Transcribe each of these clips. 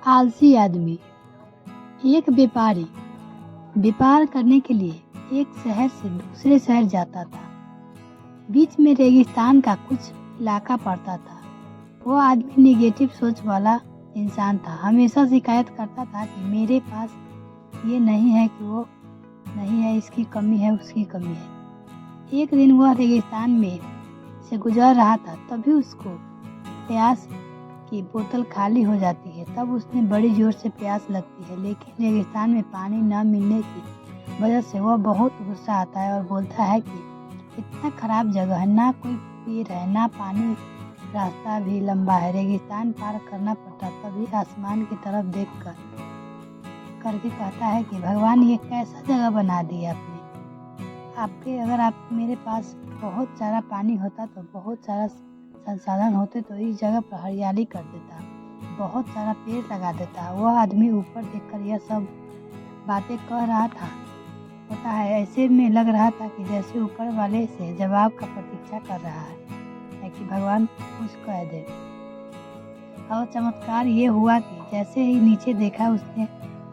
आलसी आदमी। एक व्यापारी व्यापार करने के लिए एक शहर से दूसरे शहर जाता था। बीच में रेगिस्तान का कुछ इलाका पड़ता था। वो आदमी नेगेटिव सोच वाला इंसान था। हमेशा शिकायत करता था कि मेरे पास ये नहीं है, कि वो नहीं है, इसकी कमी है, उसकी कमी है। एक दिन वह रेगिस्तान में से गुजर रहा था, तभी उसको प्यास की बोतल खाली हो जाती है। तब उसने बड़ी जोर से प्यास लगती है, लेकिन रेगिस्तान में पानी न मिलने की वजह से वह बहुत गुस्सा आता है और बोलता है कि इतना खराब जगह है, ना कोई पेड़ है, ना पानी, रास्ता भी लंबा है, रेगिस्तान पार करना पड़ता। तभी आसमान की तरफ देख करके कहता है कि भगवान, ये कैसा जगह बना दिया आपने। अगर आप मेरे पास बहुत सारा पानी होता तो बहुत सारा संसाधन होते तो इस जगह पर हरियाली कर देता, बहुत सारा पेड़ लगा देता। वह आदमी ऊपर देखकर यह सब बातें कह रहा था होता है। ऐसे में लग रहा था कि जैसे ऊपर वाले से जवाब का प्रतीक्षा कर रहा है कि भगवान कुछ कह दे। और चमत्कार ये हुआ कि जैसे ही नीचे देखा, उसने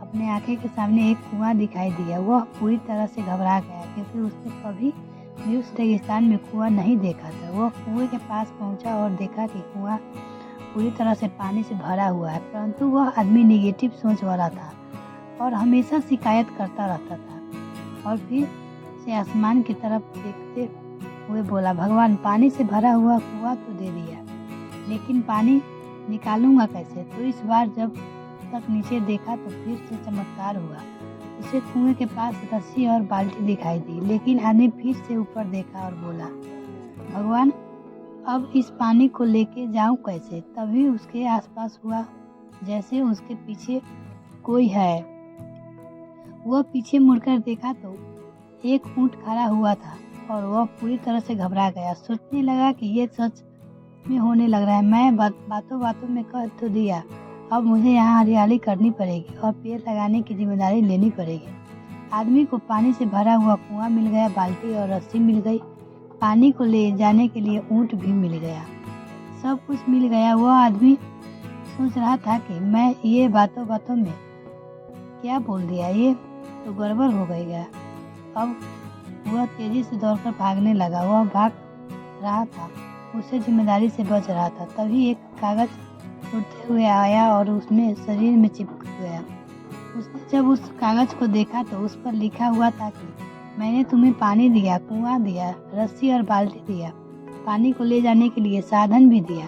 अपने आंखें के सामने एक कुआं दिखाई दिया। वह पूरी तरह से घबरा गया, क्योंकि उसने कभी भी उस रेगिस्तान में कुआं नहीं देखा था। वह कुएं के पास पहुंचा और देखा कि कुआं पूरी तरह से पानी से भरा हुआ है, परंतु वह आदमी नेगेटिव सोच वाला था और हमेशा शिकायत करता रहता था। और फिर से आसमान की तरफ देखते हुए बोला, भगवान, पानी से भरा हुआ कुआं तो दे दिया, लेकिन पानी निकालूंगा कैसे? तो इस बार जब तक नीचे देखा तो फिर से चमत्कार हुआ। उसे कुएं के पास रस्सी और बाल्टी दिखाई दी, लेकिन आदमी फिर से ऊपर देखा और बोला, भगवान, अब इस पानी को लेके जाऊं कैसे? तभी उसके आसपास हुआ जैसे उसके पीछे कोई है। वह पीछे मुड़कर देखा तो एक ऊंट खड़ा हुआ था और वह पूरी तरह से घबरा गया। सोचने लगा कि ये सच में होने लग रहा है। मैं बातों बातों में कह तो दिया, अब मुझे यहाँ हरियाली करनी पड़ेगी और पेड़ लगाने की जिम्मेदारी लेनी पड़ेगी। आदमी को पानी से भरा हुआ कुआं मिल गया, बाल्टी और रस्सी मिल गई, पानी को ले जाने के लिए ऊंट भी मिल गया, सब कुछ मिल गया। वह आदमी सोच रहा था कि मैं ये बातों बातों में क्या बोल दिया, ये तो गड़बड़ हो गया। अब वह तेजी से दौड़कर भागने लगा। वह भाग रहा था, उसे जिम्मेदारी से बच रहा था। तभी एक कागज उड़ते हुए आया और उसमें शरीर में चिपक गया। उसने जब उस कागज को देखा तो उस पर लिखा हुआ था कि मैंने तुम्हें पानी दिया, कुआं दिया, रस्सी और बाल्टी दिया, पानी को ले जाने के लिए साधन भी दिया,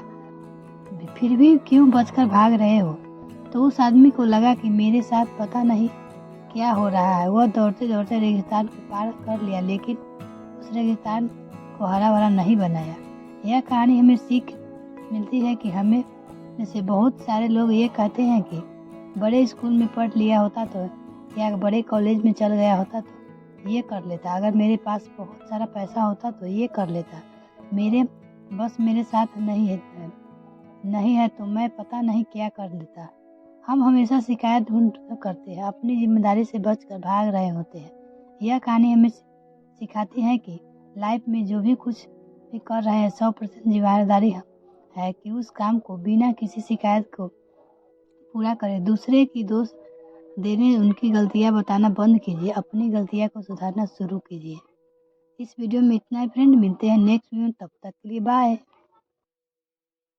फिर भी क्यों बचकर भाग रहे हो? तो उस आदमी को लगा कि मेरे साथ पता नहीं क्या हो रहा है। वह दौड़ते दौड़ते रेगिस्तान को पार कर लिया, लेकिन उस रेगिस्तान को हरा भरा नहीं बनाया। यह कहानी हमें सीख मिलती है कि हमें में से बहुत सारे लोग ये कहते हैं कि बड़े स्कूल में पढ़ लिया होता तो, या बड़े कॉलेज में चल गया होता तो ये कर लेता, अगर मेरे पास बहुत सारा पैसा होता तो ये कर लेता, मेरे साथ नहीं है तो मैं पता नहीं क्या कर लेता। हम हमेशा शिकायत ढूंढ करते हैं, अपनी जिम्मेदारी से बचकर भाग रहे होते हैं। यह कहानी हमें सिखाती है कि लाइफ में जो भी कुछ भी कर रहे हैं, 100% जिम्मेदारी है कि उस काम को बिना किसी शिकायत को पूरा करें। दूसरे की दोष देने, उनकी गलतियां बताना बंद कीजिए, अपनी गलतियां को सुधारना शुरू कीजिए। इस वीडियो में इतना ही फ्रेंड, मिलते हैं नेक्स्ट वीडियो, तब तक के लिए बाय।